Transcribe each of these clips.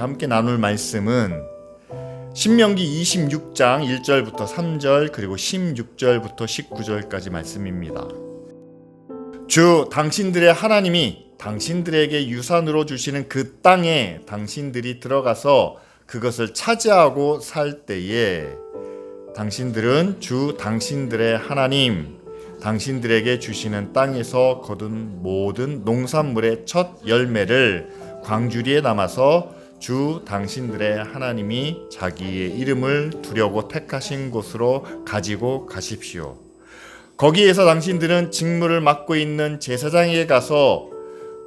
우리가 함께 나눌 말씀은 신명기 26장 1절부터 3절 그리고 16절부터 19절까지 말씀입니다. 주 당신들의 하나님이 당신들에게 유산으로 주시는 그 땅에 당신들이 들어가서 그것을 차지하고 살 때에 당신들은 주 당신들의 하나님 당신들에게 주시는 땅에서 거둔 모든 농산물의 첫 열매를 광주리에 남아서 주 당신들의 하나님이 자기의 이름을 두려고 택하신 곳으로 가지고 가십시오. 거기에서 당신들은 직무를 맡고 있는 제사장에게 가서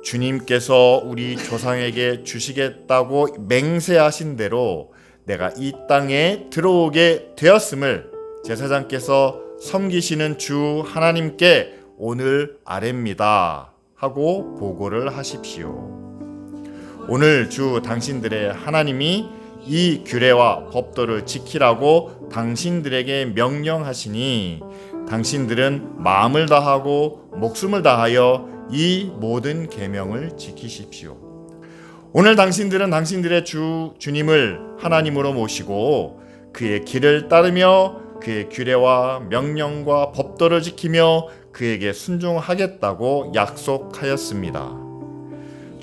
주님께서 우리 조상에게 주시겠다고 맹세하신 대로 내가 이 땅에 들어오게 되었음을 제사장께서 섬기시는 주 하나님께 오늘 아뢰입니다 하고 보고를 하십시오. 오늘 주 당신들의 하나님이 이 규례와 법도를 지키라고 당신들에게 명령하시니 당신들은 마음을 다하고 목숨을 다하여 이 모든 계명을 지키십시오. 오늘 당신들은 당신들의 주님을 하나님으로 모시고 그의 길을 따르며 그의 규례와 명령과 법도를 지키며 그에게 순종하겠다고 약속하였습니다.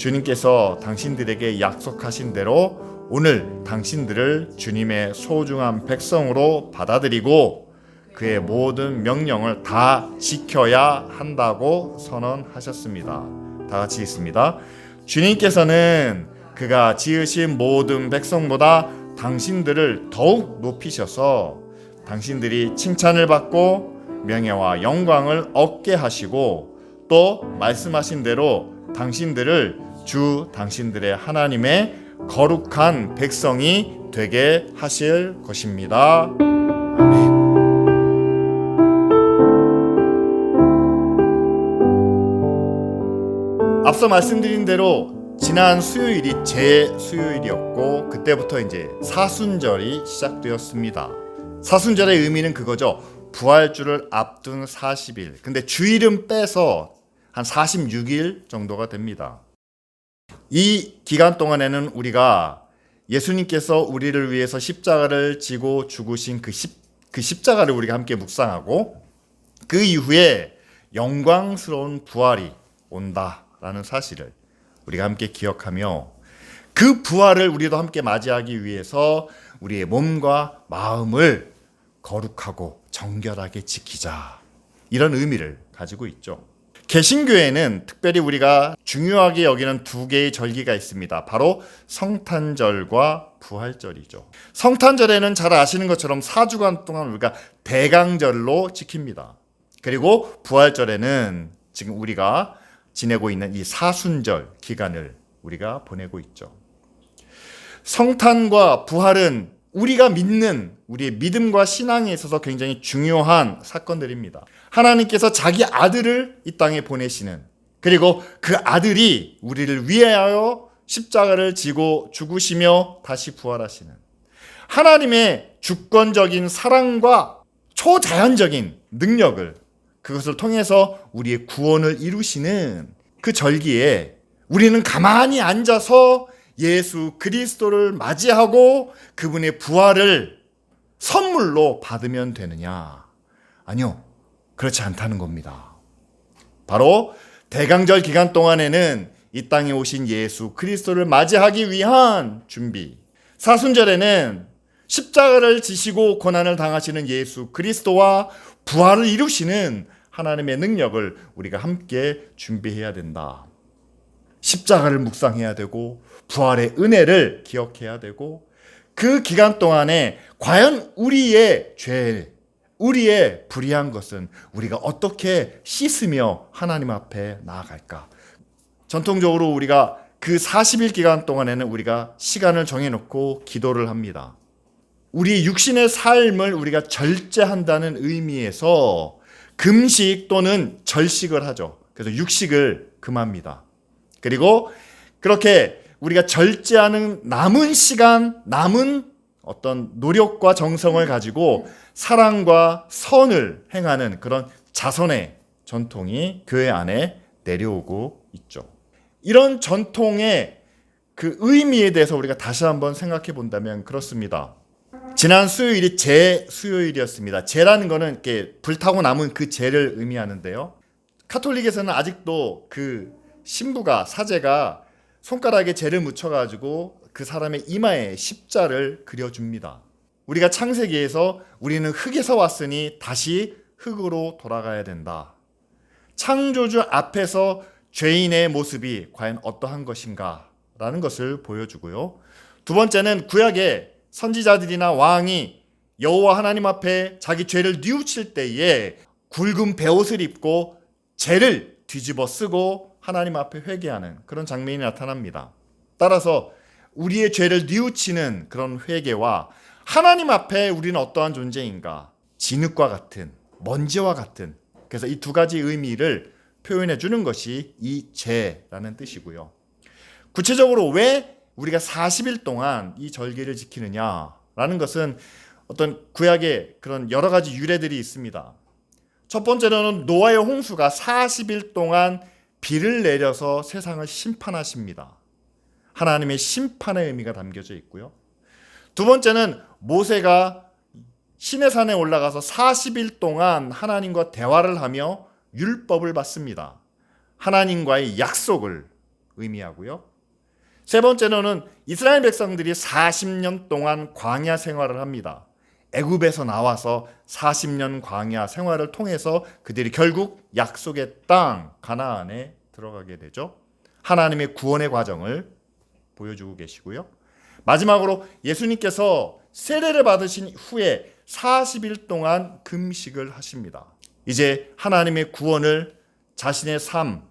주님께서 당신들에게 약속하신 대로 오늘 당신들을 주님의 소중한 백성으로 받아들이고 그의 모든 명령을 다 지켜야 한다고 선언하셨습니다. 다 같이 읽습니다. 주님께서는 그가 지으신 모든 백성보다 당신들을 더욱 높이셔서 당신들이 칭찬을 받고 명예와 영광을 얻게 하시고 또 말씀하신 대로 당신들을 주 당신들의 하나님의 거룩한 백성이 되게 하실 것입니다. 아멘. 앞서 말씀드린 대로 지난 수요일이 제 수요일이었고 그때부터 이제 사순절이 시작되었습니다. 사순절의 의미는 그거죠. 부활주를 앞둔 40일. 근데 주일은 빼서 한 46일 정도가 됩니다. 이 기간 동안에는 우리가 예수님께서 우리를 위해서 십자가를 지고 죽으신 그 십자가를 우리가 함께 묵상하고 그 이후에 영광스러운 부활이 온다라는 사실을 우리가 함께 기억하며 그 부활을 우리도 함께 맞이하기 위해서 우리의 몸과 마음을 거룩하고 정결하게 지키자. 이런 의미를 가지고 있죠. 개신교에는 특별히 우리가 중요하게 여기는 두 개의 절기가 있습니다. 바로 성탄절과 부활절이죠. 성탄절에는 잘 아시는 것처럼 4주간 동안 우리가 대강절로 지킵니다. 그리고 부활절에는 지금 우리가 지내고 있는 이 사순절 기간을 우리가 보내고 있죠. 성탄과 부활은 우리가 믿는 우리의 믿음과 신앙에 있어서 굉장히 중요한 사건들입니다. 하나님께서 자기 아들을 이 땅에 보내시는 그리고 그 아들이 우리를 위하여 십자가를 지고 죽으시며 다시 부활하시는 하나님의 주권적인 사랑과 초자연적인 능력을 그것을 통해서 우리의 구원을 이루시는 그 절기에 우리는 가만히 앉아서 예수 그리스도를 맞이하고 그분의 부활을 선물로 받으면 되느냐? 아니요. 그렇지 않다는 겁니다. 바로 대강절 기간 동안에는 이 땅에 오신 예수 그리스도를 맞이하기 위한 준비. 사순절에는 십자가를 지시고 고난을 당하시는 예수 그리스도와 부활을 이루시는 하나님의 능력을 우리가 함께 준비해야 된다. 십자가를 묵상해야 되고 부활의 은혜를 기억해야 되고 그 기간 동안에 과연 우리의 죄, 우리의 불의한 것은 우리가 어떻게 씻으며 하나님 앞에 나아갈까? 전통적으로 우리가 그 40일 기간 동안에는 우리가 시간을 정해놓고 기도를 합니다. 우리 육신의 삶을 우리가 절제한다는 의미에서 금식 또는 절식을 하죠. 그래서 육식을 금합니다. 그리고 그렇게 우리가 절제하는 남은 시간, 남은 어떤 노력과 정성을 가지고 사랑과 선을 행하는 그런 자선의 전통이 교회 안에 내려오고 있죠. 이런 전통의 그 의미에 대해서 우리가 다시 한번 생각해 본다면 그렇습니다. 지난 수요일이 제 수요일이었습니다. 제라는 거는 이렇게 불타고 남은 그 제를 의미하는데요. 카톨릭에서는 아직도 그 신부가, 사제가 손가락에 제를 묻혀가지고 그 사람의 이마에 십자를 그려줍니다. 우리가 창세기에서 우리는 흙에서 왔으니 다시 흙으로 돌아가야 된다. 창조주 앞에서 죄인의 모습이 과연 어떠한 것인가 라는 것을 보여주고요. 두 번째는 구약의 선지자들이나 왕이 여호와 하나님 앞에 자기 죄를 뉘우칠 때에 굵은 베옷을 입고 죄를 뒤집어 쓰고 하나님 앞에 회개하는 그런 장면이 나타납니다. 따라서 우리의 죄를 뉘우치는 그런 회개와 하나님 앞에 우리는 어떠한 존재인가, 진흙과 같은, 먼지와 같은, 그래서 이 두 가지 의미를 표현해 주는 것이 이 죄라는 뜻이고요. 구체적으로 왜 우리가 40일 동안 이 절기를 지키느냐라는 것은 어떤 구약의 그런 여러 가지 유래들이 있습니다. 첫 번째로는 노아의 홍수가 40일 동안 비를 내려서 세상을 심판하십니다. 하나님의 심판의 의미가 담겨져 있고요. 두 번째는 모세가 시내산에 올라가서 40일 동안 하나님과 대화를 하며 율법을 받습니다. 하나님과의 약속을 의미하고요. 세 번째로는 이스라엘 백성들이 40년 동안 광야 생활을 합니다. 애굽에서 나와서 40년 광야 생활을 통해서 그들이 결국 약속의 땅 가나안에 들어가게 되죠. 하나님의 구원의 과정을 보여주고 계시고요. 마지막으로 예수님께서 세례를 받으신 후에 40일 동안 금식을 하십니다. 이제 하나님의 구원을 자신의 삶,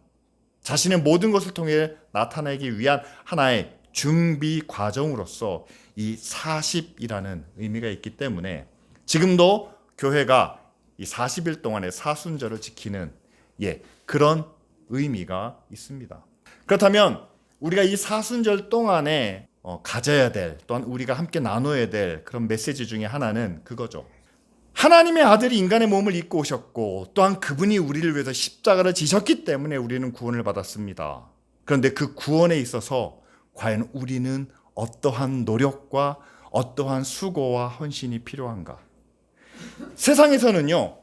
자신의 모든 것을 통해 나타내기 위한 하나의 준비 과정으로서 이 40이라는 의미가 있기 때문에 지금도 교회가 이 40일 동안의 사순절을 지키는 그런 의미가 있습니다. 그렇다면 우리가 이 사순절 동안에 가져야 될, 또한 우리가 함께 나눠야 될 그런 메시지 중에 하나는 그거죠. 하나님의 아들이 인간의 몸을 입고 오셨고 또한 그분이 우리를 위해서 십자가를 지셨기 때문에 우리는 구원을 받았습니다. 그런데 그 구원에 있어서 과연 우리는 어떠한 노력과 어떠한 수고와 헌신이 필요한가? 세상에서는요,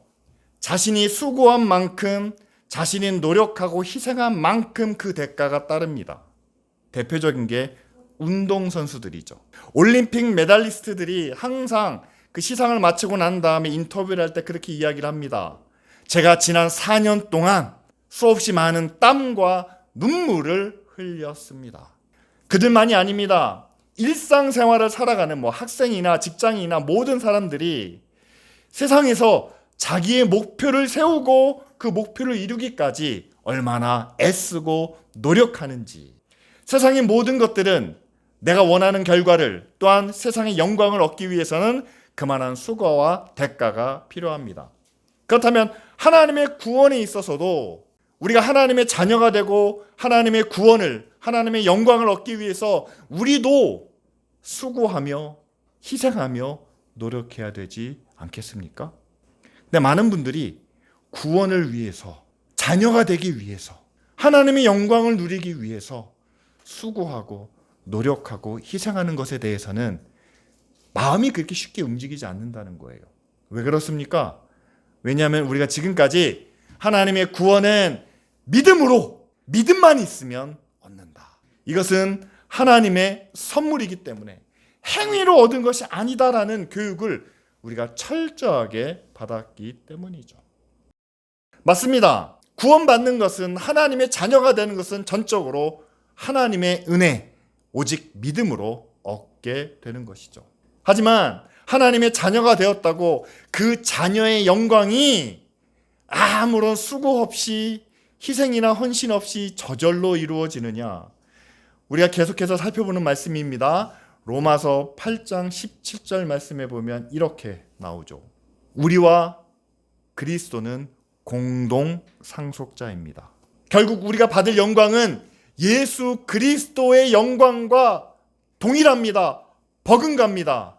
자신이 수고한 만큼, 자신이 노력하고 희생한 만큼 그 대가가 따릅니다. 대표적인 게 운동선수들이죠. 올림픽 메달리스트들이 항상 그 시상을 마치고 난 다음에 인터뷰를 할 때 그렇게 이야기를 합니다. 제가 지난 4년 동안 수없이 많은 땀과 눈물을 흘렸습니다. 그들만이 아닙니다. 일상생활을 살아가는 학생이나 직장인이나 모든 사람들이 세상에서 자기의 목표를 세우고 그 목표를 이루기까지 얼마나 애쓰고 노력하는지, 세상의 모든 것들은 내가 원하는 결과를, 또한 세상의 영광을 얻기 위해서는 그만한 수고와 대가가 필요합니다. 그렇다면 하나님의 구원에 있어서도 우리가 하나님의 자녀가 되고 하나님의 구원을, 하나님의 영광을 얻기 위해서 우리도 수고하며 희생하며 노력해야 되지 않겠습니까? 근데 많은 분들이 구원을 위해서, 자녀가 되기 위해서, 하나님의 영광을 누리기 위해서 수고하고 노력하고 희생하는 것에 대해서는 마음이 그렇게 쉽게 움직이지 않는다는 거예요. 왜 그렇습니까? 왜냐하면 우리가 지금까지 하나님의 구원은 믿음으로, 믿음만 있으면 얻는다. 이것은 하나님의 선물이기 때문에 행위로 얻은 것이 아니다라는 교육을 우리가 철저하게 받았기 때문이죠. 맞습니다. 구원받는 것은, 하나님의 자녀가 되는 것은 전적으로 하나님의 은혜, 오직 믿음으로 얻게 되는 것이죠. 하지만 하나님의 자녀가 되었다고 그 자녀의 영광이 아무런 수고 없이, 희생이나 헌신 없이 저절로 이루어지느냐? 우리가 계속해서 살펴보는 말씀입니다. 로마서 8장 17절 말씀에 보면 이렇게 나오죠. 우리와 그리스도는 공동 상속자입니다. 결국 우리가 받을 영광은 예수 그리스도의 영광과 동일합니다. 버금갑니다.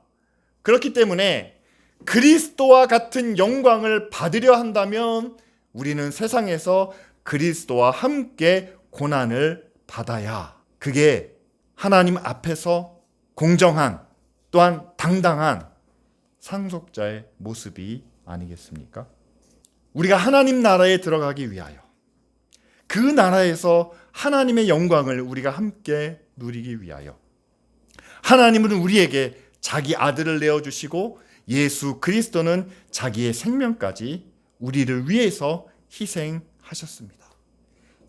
그렇기 때문에 그리스도와 같은 영광을 받으려 한다면 우리는 세상에서 그리스도와 함께 고난을 받아야 그게 하나님 앞에서 공정한 또한 당당한 상속자의 모습이 아니겠습니까? 우리가 하나님 나라에 들어가기 위하여 그 나라에서 하나님의 영광을 우리가 함께 누리기 위하여 하나님은 우리에게 자기 아들을 내어주시고 예수 그리스도는 자기의 생명까지 우리를 위해서 희생하셨습니다.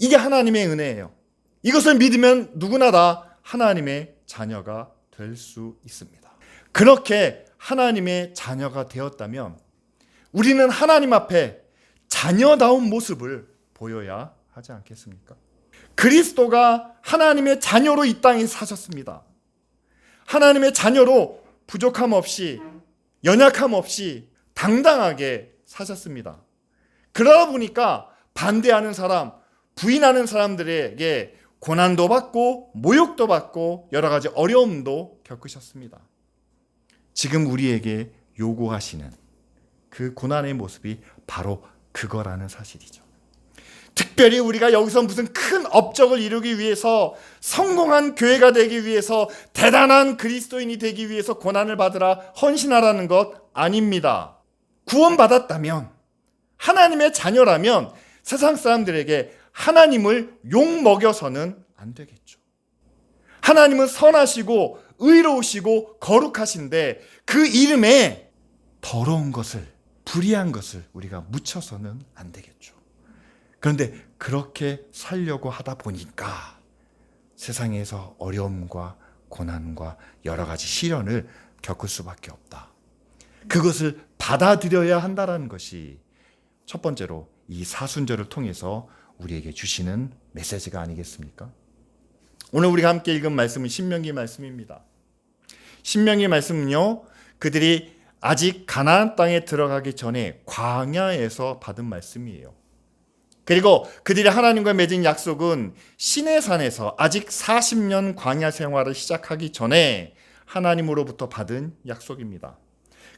이게 하나님의 은혜예요. 이것을 믿으면 누구나 다 하나님의 자녀가 될 수 있습니다. 그렇게 하나님의 자녀가 되었다면 우리는 하나님 앞에 자녀다운 모습을 보여야 하지 않겠습니까? 그리스도가 하나님의 자녀로 이 땅에 사셨습니다. 하나님의 자녀로 부족함 없이 연약함 없이 당당하게 사셨습니다. 그러다 보니까 반대하는 사람, 부인하는 사람들에게 고난도 받고 모욕도 받고 여러 가지 어려움도 겪으셨습니다. 지금 우리에게 요구하시는 그 고난의 모습이 바로 그거라는 사실이죠. 특별히 우리가 여기서 무슨 큰 업적을 이루기 위해서 성공한 교회가 되기 위해서 대단한 그리스도인이 되기 위해서 고난을 받으라 헌신하라는 것 아닙니다. 구원받았다면 하나님의 자녀라면 세상 사람들에게 하나님을 욕먹여서는 안 되겠죠. 하나님은 선하시고 의로우시고 거룩하신데 그 이름에 더러운 것을 불의한 것을 우리가 묻혀서는 안 되겠죠. 그런데 그렇게 살려고 하다 보니까 세상에서 어려움과 고난과 여러 가지 시련을 겪을 수밖에 없다. 그것을 받아들여야 한다는 것이 첫 번째로 이 사순절을 통해서 우리에게 주시는 메시지가 아니겠습니까? 오늘 우리가 함께 읽은 말씀은 신명기 말씀입니다. 신명기 말씀은요, 그들이 아직 가나안 땅에 들어가기 전에 광야에서 받은 말씀이에요. 그리고 그들이 하나님과 맺은 약속은 시내산에서 아직 40년 광야 생활을 시작하기 전에 하나님으로부터 받은 약속입니다.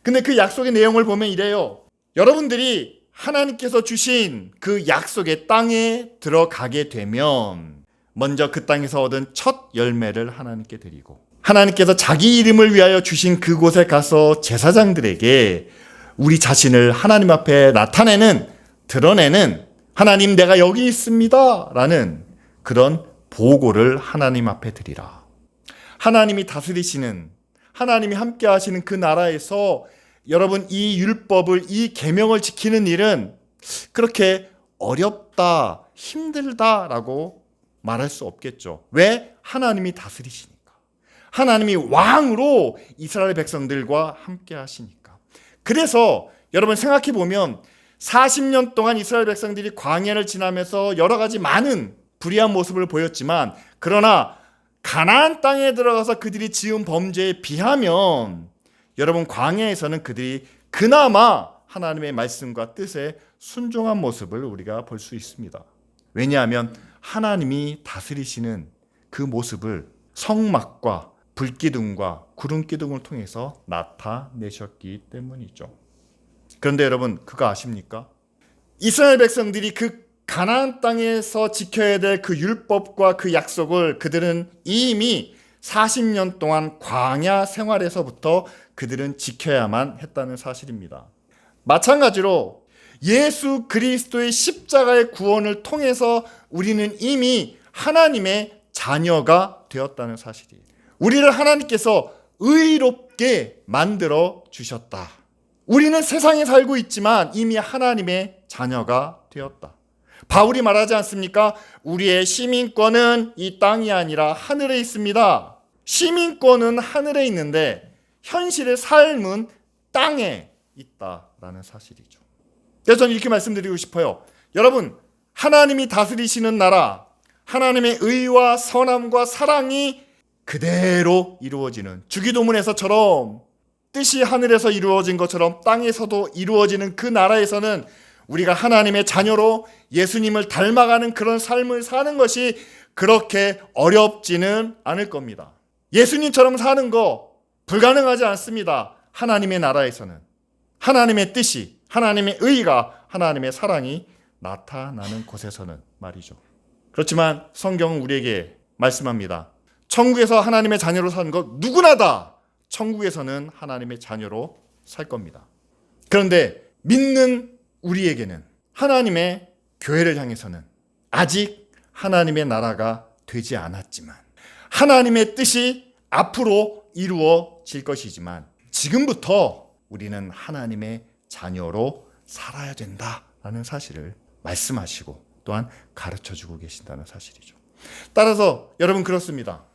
근데 그 약속의 내용을 보면 이래요. 여러분들이 하나님께서 주신 그 약속의 땅에 들어가게 되면 먼저 그 땅에서 얻은 첫 열매를 하나님께 드리고 하나님께서 자기 이름을 위하여 주신 그곳에 가서 제사장들에게 우리 자신을 하나님 앞에 나타내는, 드러내는 하나님 내가 여기 있습니다 라는 그런 보고를 하나님 앞에 드리라. 하나님이 다스리시는, 하나님이 함께 하시는 그 나라에서 여러분 이 율법을, 이 계명을 지키는 일은 그렇게 어렵다, 힘들다라고 말할 수 없겠죠. 왜? 하나님이 다스리시니까. 하나님이 왕으로 이스라엘 백성들과 함께 하시니까. 그래서 여러분 생각해 보면 40년 동안 이스라엘 백성들이 광야를 지나면서 여러 가지 많은 불의한 모습을 보였지만 그러나 가나안 땅에 들어가서 그들이 지은 범죄에 비하면 여러분 광야에서는 그들이 그나마 하나님의 말씀과 뜻에 순종한 모습을 우리가 볼 수 있습니다. 왜냐하면 하나님이 다스리시는 그 모습을 성막과 불기둥과 구름기둥을 통해서 나타내셨기 때문이죠. 그런데 여러분 그거 아십니까? 이스라엘 백성들이 그 가나안 땅에서 지켜야 될 그 율법과 그 약속을 그들은 이미 40년 동안 광야 생활에서부터 그들은 지켜야만 했다는 사실입니다. 마찬가지로 예수 그리스도의 십자가의 구원을 통해서 우리는 이미 하나님의 자녀가 되었다는 사실이에요. 우리를 하나님께서 의롭게 만들어 주셨다. 우리는 세상에 살고 있지만 이미 하나님의 자녀가 되었다. 바울이 말하지 않습니까? 우리의 시민권은 이 땅이 아니라 하늘에 있습니다. 시민권은 하늘에 있는데 현실의 삶은 땅에 있다라는 사실이죠. 그래서 저는 이렇게 말씀드리고 싶어요. 여러분, 하나님이 다스리시는 나라, 하나님의 의와 선함과 사랑이 그대로 이루어지는, 주기도문에서처럼 뜻이 하늘에서 이루어진 것처럼 땅에서도 이루어지는 그 나라에서는 우리가 하나님의 자녀로 예수님을 닮아가는 그런 삶을 사는 것이 그렇게 어렵지는 않을 겁니다. 예수님처럼 사는 거 불가능하지 않습니다. 하나님의 나라에서는 하나님의 뜻이, 하나님의 의가, 하나님의 사랑이 나타나는 곳에서는 말이죠. 그렇지만 성경은 우리에게 말씀합니다. 천국에서 하나님의 자녀로 사는 것 누구나 다 천국에서는 하나님의 자녀로 살 겁니다. 그런데 믿는 우리에게는 하나님의 교회를 향해서는 아직 하나님의 나라가 되지 않았지만 하나님의 뜻이 앞으로 이루어질 것이지만 지금부터 우리는 하나님의 자녀로 살아야 된다라는 사실을 말씀하시고 또한 가르쳐주고 계신다는 사실이죠. 따라서 여러분 그렇습니다.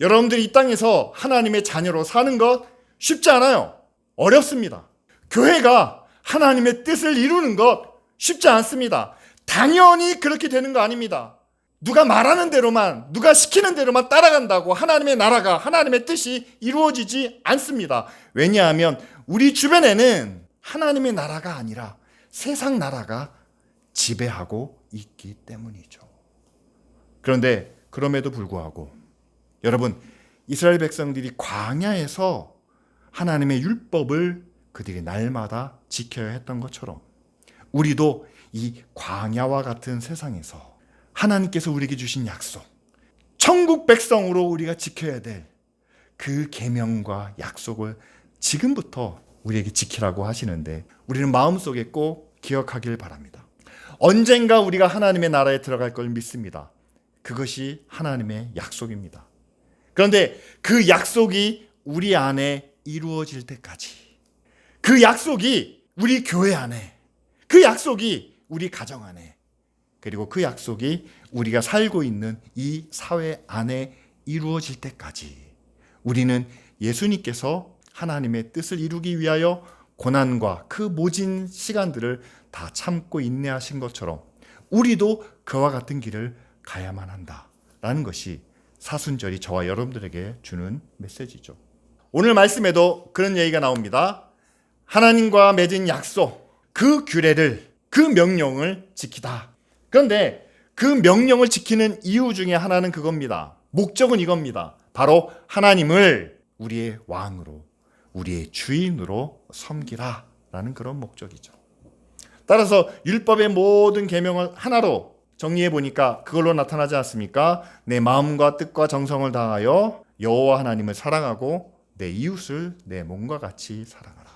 여러분들이 이 땅에서 하나님의 자녀로 사는 것 쉽지 않아요. 어렵습니다. 교회가 하나님의 뜻을 이루는 것 쉽지 않습니다. 당연히 그렇게 되는 거 아닙니다. 누가 말하는 대로만, 누가 시키는 대로만 따라간다고 하나님의 나라가, 하나님의 뜻이 이루어지지 않습니다. 왜냐하면 우리 주변에는 하나님의 나라가 아니라 세상 나라가 지배하고 있기 때문이죠. 그런데 그럼에도 불구하고 여러분, 이스라엘 백성들이 광야에서 하나님의 율법을 그들이 날마다 지켜야 했던 것처럼 우리도 이 광야와 같은 세상에서 하나님께서 우리에게 주신 약속, 천국 백성으로 우리가 지켜야 될 그 계명과 약속을 지금부터 우리에게 지키라고 하시는데 우리는 마음속에 꼭 기억하길 바랍니다. 언젠가 우리가 하나님의 나라에 들어갈 걸 믿습니다. 그것이 하나님의 약속입니다. 그런데 그 약속이 우리 안에 이루어질 때까지, 그 약속이 우리 교회 안에, 그 약속이 우리 가정 안에, 그리고 그 약속이 우리가 살고 있는 이 사회 안에 이루어질 때까지 우리는 예수님께서 하나님의 뜻을 이루기 위하여 고난과 그 모진 시간들을 다 참고 인내하신 것처럼 우리도 그와 같은 길을 가야만 한다라는 것이 사순절이 저와 여러분들에게 주는 메시지죠. 오늘 말씀에도 그런 얘기가 나옵니다. 하나님과 맺은 약속, 그 규례를, 그 명령을 지키다. 그런데 그 명령을 지키는 이유 중에 하나는 그겁니다. 목적은 이겁니다. 바로 하나님을 우리의 왕으로, 우리의 주인으로 섬기라 라는 그런 목적이죠. 따라서 율법의 모든 계명을 하나로 정리해 보니까 그걸로 나타나지 않습니까? 내 마음과 뜻과 정성을 다하여 여호와 하나님을 사랑하고 내 이웃을 내 몸과 같이 사랑하라.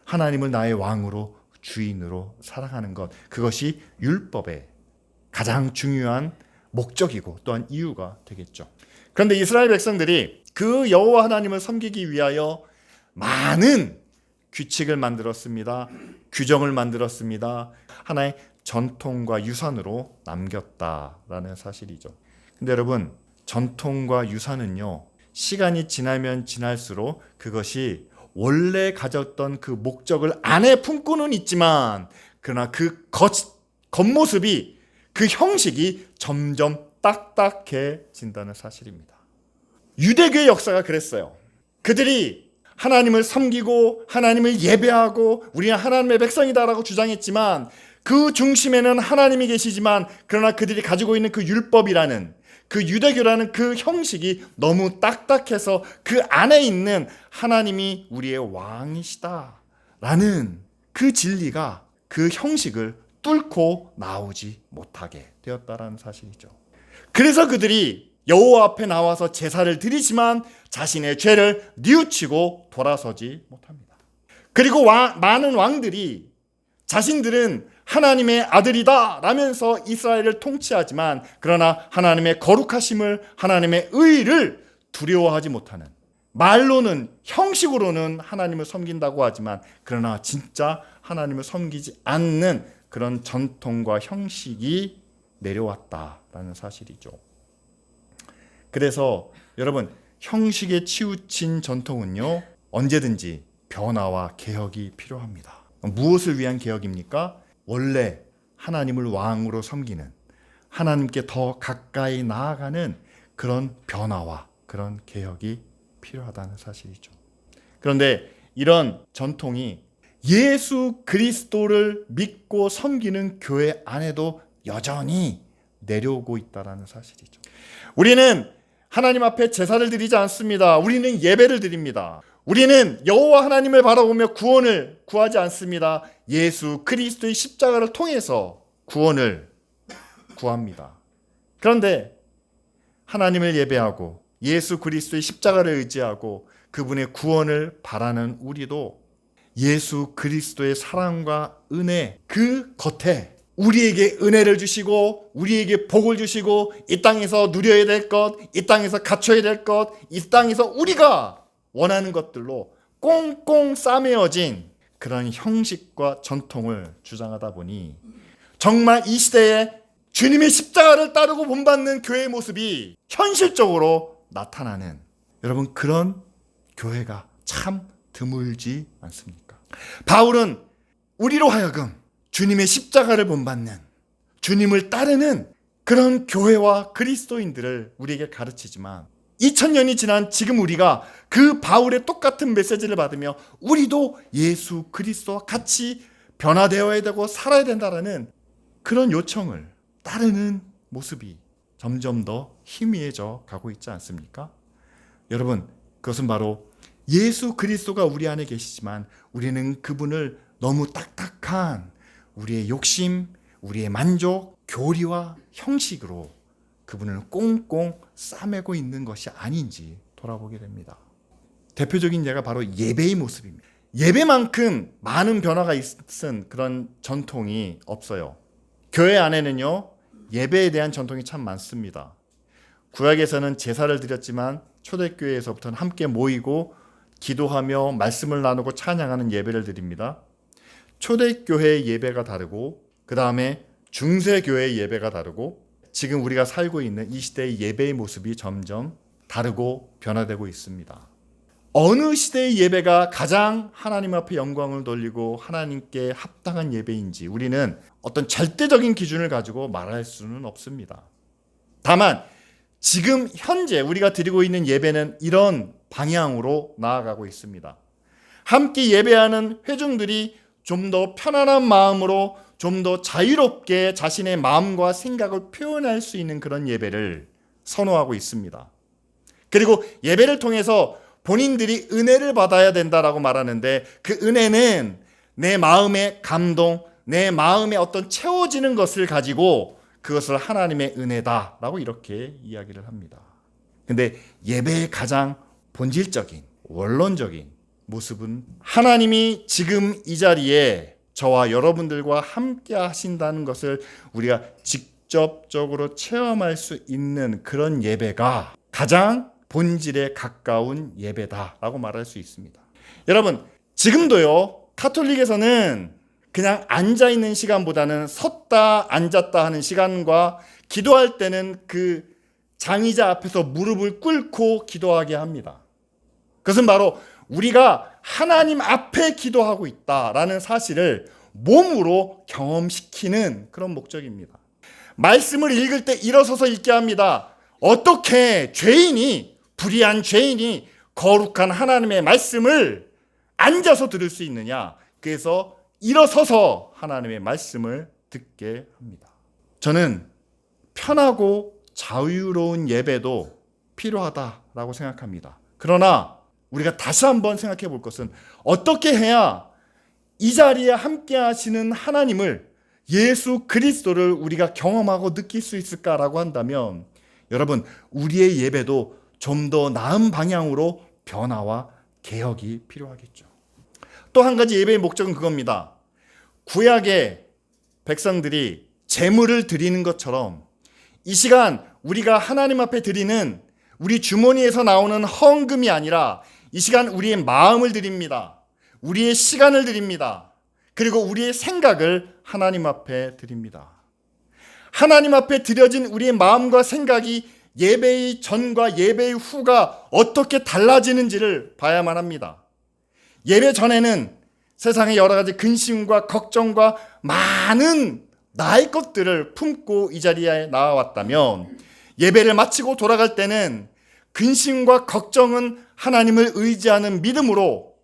하나님을 나의 왕으로, 주인으로 사랑하는 것, 그것이 율법의 가장 중요한 목적이고 또한 이유가 되겠죠. 그런데 이스라엘 백성들이 그 여호와 하나님을 섬기기 위하여 많은 규칙을 만들었습니다. 규정을 만들었습니다. 하나의 전통과 유산으로 남겼다라는 사실이죠. 근데 여러분, 전통과 유산은요, 시간이 지나면 지날수록 그것이 원래 가졌던 그 목적을 안에 품고는 있지만 그러나 그 겉모습이, 그 형식이 점점 딱딱해진다는 사실입니다. 유대교의 역사가 그랬어요. 그들이 하나님을 섬기고 하나님을 예배하고 우리는 하나님의 백성이다라고 주장했지만 그 중심에는 하나님이 계시지만 그러나 그들이 가지고 있는 그 율법이라는, 그 유대교라는 그 형식이 너무 딱딱해서 그 안에 있는 하나님이 우리의 왕이시다라는 그 진리가 그 형식을 뚫고 나오지 못하게 되었다라는 사실이죠. 그래서 그들이 여호와 앞에 나와서 제사를 드리지만 자신의 죄를 뉘우치고 돌아서지 못합니다. 그리고 많은 왕들이 자신들은 하나님의 아들이다 라면서 이스라엘을 통치하지만 그러나 하나님의 거룩하심을, 하나님의 의를 두려워하지 못하는, 말로는, 형식으로는 하나님을 섬긴다고 하지만 그러나 진짜 하나님을 섬기지 않는 그런 전통과 형식이 내려왔다라는 사실이죠. 그래서 여러분, 형식에 치우친 전통은요, 언제든지 변화와 개혁이 필요합니다. 무엇을 위한 개혁입니까? 원래 하나님을 왕으로 섬기는, 하나님께 더 가까이 나아가는 그런 변화와 그런 개혁이 필요하다는 사실이죠. 그런데 이런 전통이 예수 그리스도를 믿고 섬기는 교회 안에도 여전히 내려오고 있다는 사실이죠. 우리는 하나님 앞에 제사를 드리지 않습니다. 우리는 예배를 드립니다. 우리는 여호와 하나님을 바라보며 구원을 구하지 않습니다. 예수 그리스도의 십자가를 통해서 구원을 구합니다. 그런데 하나님을 예배하고 예수 그리스도의 십자가를 의지하고 그분의 구원을 바라는 우리도 예수 그리스도의 사랑과 은혜 그 겉에 우리에게 은혜를 주시고 우리에게 복을 주시고 이 땅에서 누려야 될 것, 이 땅에서 갖춰야 될 것, 이 땅에서 우리가 원하는 것들로 꽁꽁 싸매어진 그런 형식과 전통을 주장하다 보니 정말 이 시대에 주님의 십자가를 따르고 본받는 교회의 모습이 현실적으로 나타나는 여러분 그런 교회가 참 드물지 않습니까? 바울은 우리로 하여금 주님의 십자가를 본받는 주님을 따르는 그런 교회와 그리스도인들을 우리에게 가르치지만 2000년이 지난 지금 우리가 그 바울의 똑같은 메시지를 받으며 우리도 예수 그리스도와 같이 변화되어야 되고 살아야 된다라는 그런 요청을 따르는 모습이 점점 더 희미해져 가고 있지 않습니까? 여러분 그것은 바로 예수 그리스도가 우리 안에 계시지만 우리는 그분을 너무 딱딱한 우리의 욕심, 우리의 만족, 교리와 형식으로 그분을 꽁꽁 싸매고 있는 것이 아닌지 돌아보게 됩니다. 대표적인 예가 바로 예배의 모습입니다. 예배만큼 많은 변화가 있은 그런 전통이 없어요. 교회 안에는요, 예배에 대한 전통이 참 많습니다. 구약에서는 제사를 드렸지만 초대교회에서부터는 함께 모이고 기도하며 말씀을 나누고 찬양하는 예배를 드립니다. 초대교회의 예배가 다르고 그 다음에 중세교회의 예배가 다르고 지금 우리가 살고 있는 이 시대의 예배의 모습이 점점 다르고 변화되고 있습니다. 어느 시대의 예배가 가장 하나님 앞에 영광을 돌리고 하나님께 합당한 예배인지 우리는 어떤 절대적인 기준을 가지고 말할 수는 없습니다. 다만 지금 현재 우리가 드리고 있는 예배는 이런 방향으로 나아가고 있습니다. 함께 예배하는 회중들이 좀 더 편안한 마음으로 좀 더 자유롭게 자신의 마음과 생각을 표현할 수 있는 그런 예배를 선호하고 있습니다. 그리고 예배를 통해서 본인들이 은혜를 받아야 된다라고 말하는데 그 은혜는 내 마음의 감동, 내 마음의 어떤 채워지는 것을 가지고 그것을 하나님의 은혜다라고 이렇게 이야기를 합니다. 근데 예배의 가장 본질적인, 원론적인 모습은 하나님이 지금 이 자리에 저와 여러분들과 함께 하신다는 것을 우리가 직접적으로 체험할 수 있는 그런 예배가 가장 본질에 가까운 예배다라고 말할 수 있습니다. 여러분, 지금도요, 카톨릭에서는 그냥 앉아있는 시간보다는 섰다 앉았다 하는 시간과 기도할 때는 그 장의자 앞에서 무릎을 꿇고 기도하게 합니다. 그것은 바로 우리가 하나님 앞에 기도하고 있다라는 사실을 몸으로 경험시키는 그런 목적입니다. 말씀을 읽을 때 일어서서 읽게 합니다. 어떻게 죄인이, 불의한 죄인이 거룩한 하나님의 말씀을 앉아서 들을 수 있느냐? 그래서 일어서서 하나님의 말씀을 듣게 합니다. 저는 편하고 자유로운 예배도 필요하다라고 생각합니다. 그러나 우리가 다시 한번 생각해 볼 것은 어떻게 해야 이 자리에 함께 하시는 하나님을, 예수 그리스도를 우리가 경험하고 느낄 수 있을까라고 한다면 여러분, 우리의 예배도 좀 더 나은 방향으로 변화와 개혁이 필요하겠죠. 또 한 가지 예배의 목적은 그겁니다. 구약의 백성들이 제물을 드리는 것처럼 이 시간 우리가 하나님 앞에 드리는 우리 주머니에서 나오는 헌금이 아니라 이 시간 우리의 마음을 드립니다. 우리의 시간을 드립니다. 그리고 우리의 생각을 하나님 앞에 드립니다. 하나님 앞에 드려진 우리의 마음과 생각이 예배의 전과 예배의 후가 어떻게 달라지는지를 봐야만 합니다. 예배 전에는 세상의 여러 가지 근심과 걱정과 많은 나의 것들을 품고 이 자리에 나와왔다면 예배를 마치고 돌아갈 때는 근심과 걱정은 하나님을 의지하는 믿음으로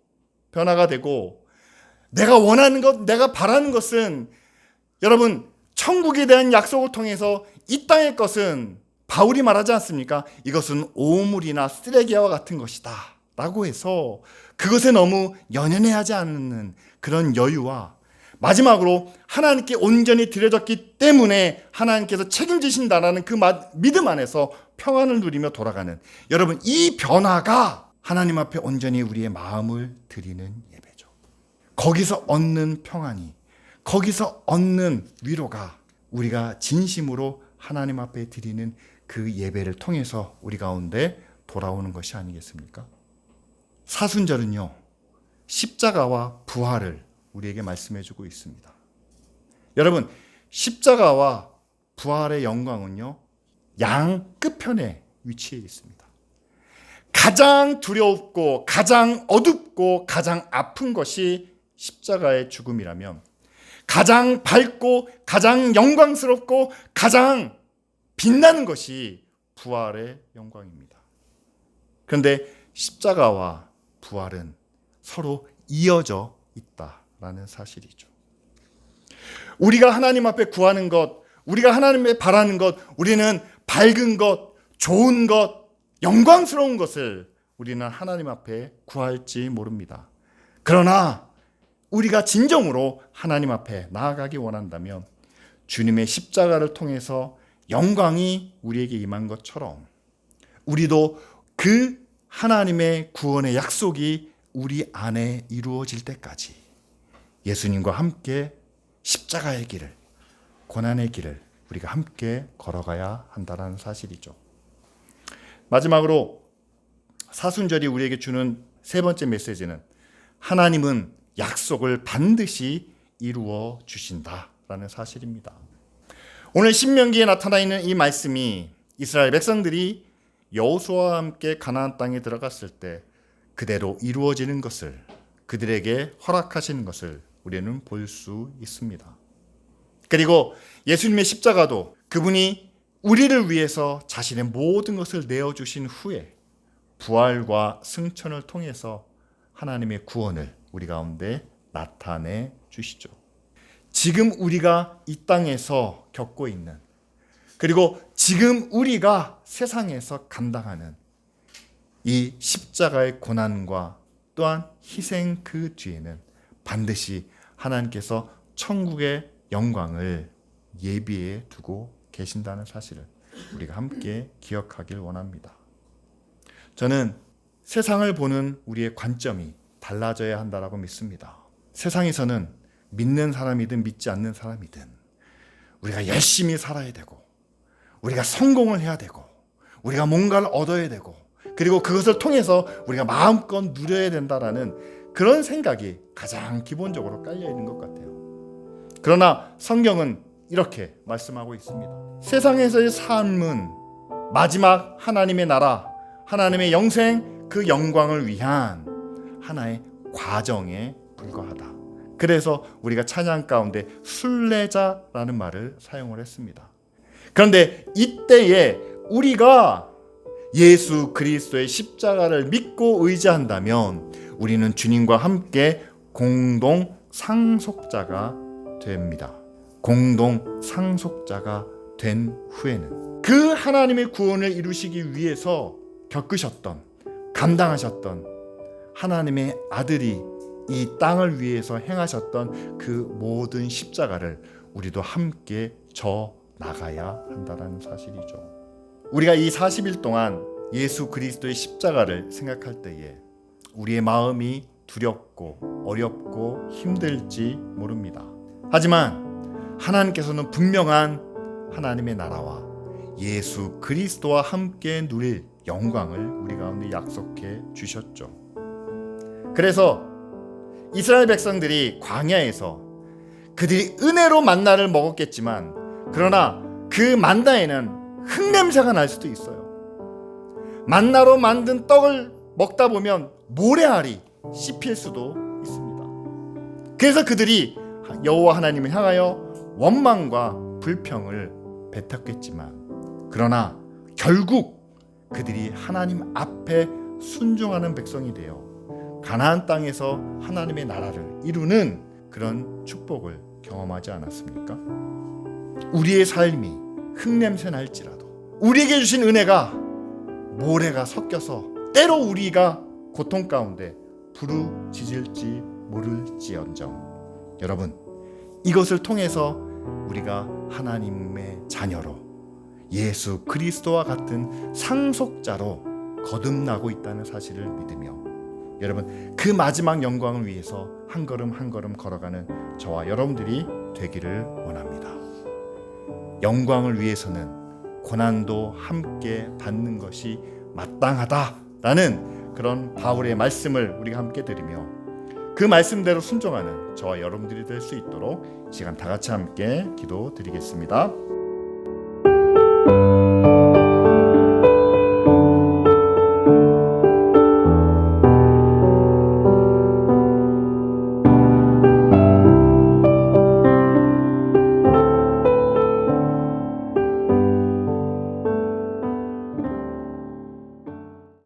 변화가 되고 내가 원하는 것, 내가 바라는 것은 여러분 천국에 대한 약속을 통해서 이 땅의 것은 바울이 말하지 않습니까? 이것은 오물이나 쓰레기와 같은 것이다 라고 해서 그것에 너무 연연해하지 않는 그런 여유와 마지막으로 하나님께 온전히 드려졌기 때문에 하나님께서 책임지신다라는 그 믿음 안에서 평안을 누리며 돌아가는, 여러분, 이 변화가 하나님 앞에 온전히 우리의 마음을 드리는 예배죠. 거기서 얻는 평안이, 거기서 얻는 위로가 우리가 진심으로 하나님 앞에 드리는 그 예배를 통해서 우리 가운데 돌아오는 것이 아니겠습니까? 사순절은요, 십자가와 부활을 우리에게 말씀해주고 있습니다. 여러분, 십자가와 부활의 영광은요, 양 끝편에 위치해 있습니다. 가장 두렵고 가장 어둡고 가장 아픈 것이 십자가의 죽음이라면, 가장 밝고 가장 영광스럽고 가장 빛나는 것이 부활의 영광입니다. 그런데 십자가와 부활은 서로 이어져 있다라는 사실이죠. 우리가 하나님 앞에 구하는 것, 우리가 하나님에 바라는 것, 우리는 밝은 것, 좋은 것, 영광스러운 것을 우리는 하나님 앞에 구할지 모릅니다. 그러나 우리가 진정으로 하나님 앞에 나아가기 원한다면 주님의 십자가를 통해서 영광이 우리에게 임한 것처럼 우리도 그 하나님의 구원의 약속이 우리 안에 이루어질 때까지 예수님과 함께 십자가의 길을, 고난의 길을 우리가 함께 걸어가야 한다는 사실이죠. 마지막으로 사순절이 우리에게 주는 세 번째 메시지는 하나님은 약속을 반드시 이루어 주신다라는 사실입니다. 오늘 신명기에 나타나 있는 이 말씀이 이스라엘 백성들이 여호수아와 함께 가나안 땅에 들어갔을 때 그대로 이루어지는 것을, 그들에게 허락하시는 것을 우리는 볼 수 있습니다. 그리고 예수님의 십자가도 그분이 우리를 위해서 자신의 모든 것을 내어주신 후에 부활과 승천을 통해서 하나님의 구원을 우리 가운데 나타내 주시죠. 지금 우리가 이 땅에서 겪고 있는, 그리고 지금 우리가 세상에서 감당하는 이 십자가의 고난과 또한 희생 그 뒤에는 반드시 하나님께서 천국의 영광을 예비해 두고 계신다는 사실을 우리가 함께 기억하길 원합니다. 저는 세상을 보는 우리의 관점이 달라져야 한다고 믿습니다. 세상에서는 믿는 사람이든 믿지 않는 사람이든 우리가 열심히 살아야 되고, 우리가 성공을 해야 되고, 우리가 뭔가를 얻어야 되고, 그리고 그것을 통해서 우리가 마음껏 누려야 된다라는 그런 생각이 가장 기본적으로 깔려 있는 것 같아요. 그러나 성경은 이렇게 말씀하고 있습니다. 세상에서의 삶은 마지막 하나님의 나라, 하나님의 영생, 그 영광을 위한 하나의 과정에 불과하다. 그래서 우리가 찬양 가운데 순례자라는 말을 사용을 했습니다. 그런데 이때에 우리가 예수 그리스도의 십자가를 믿고 의지한다면 우리는 주님과 함께 공동 상속자가 됩니다. 공동 상속자가 된 후에는 그 하나님의 구원을 이루시기 위해서 겪으셨던, 감당하셨던 하나님의 아들이 이 땅을 위해서 행하셨던 그 모든 십자가를 우리도 함께 져 나가야 한다는 사실이죠. 우리가 이 40일 동안 예수 그리스도의 십자가를 생각할 때에 우리의 마음이 두렵고 어렵고 힘들지 모릅니다. 하지만 하나님께서는 분명한 하나님의 나라와 예수 그리스도와 함께 누릴 영광을 우리 가운데 약속해 주셨죠. 그래서 이스라엘 백성들이 광야에서 그들이 은혜로 만나를 먹었겠지만, 그러나 그 만나에는 흙냄새가 날 수도 있어요. 만나로 만든 떡을 먹다 보면 모래알이 씹힐 수도 있습니다. 그래서 그들이 여호와 하나님을 향하여 원망과 불평을 뱉었겠지만, 그러나 결국 그들이 하나님 앞에 순종하는 백성이 되어 가나안 땅에서 하나님의 나라를 이루는 그런 축복을 경험하지 않았습니까? 우리의 삶이 흙냄새 날지라도 우리에게 주신 은혜가 모래가 섞여서 때로 우리가 고통 가운데 부르짖을지 모를지언정, 여러분, 이것을 통해서 우리가 하나님의 자녀로 예수 그리스도와 같은 상속자로 거듭나고 있다는 사실을 믿으며 여러분 그 마지막 영광을 위해서 한 걸음 한 걸음 걸어가는 저와 여러분들이 되기를 원합니다. 영광을 위해서는 고난도 함께 받는 것이 마땅하다라는 그런 바울의 말씀을 우리가 함께 들으며 그 말씀대로 순종하는 저와 여러분들이 될 수 있도록 시간 다 같이 함께 기도드리겠습니다.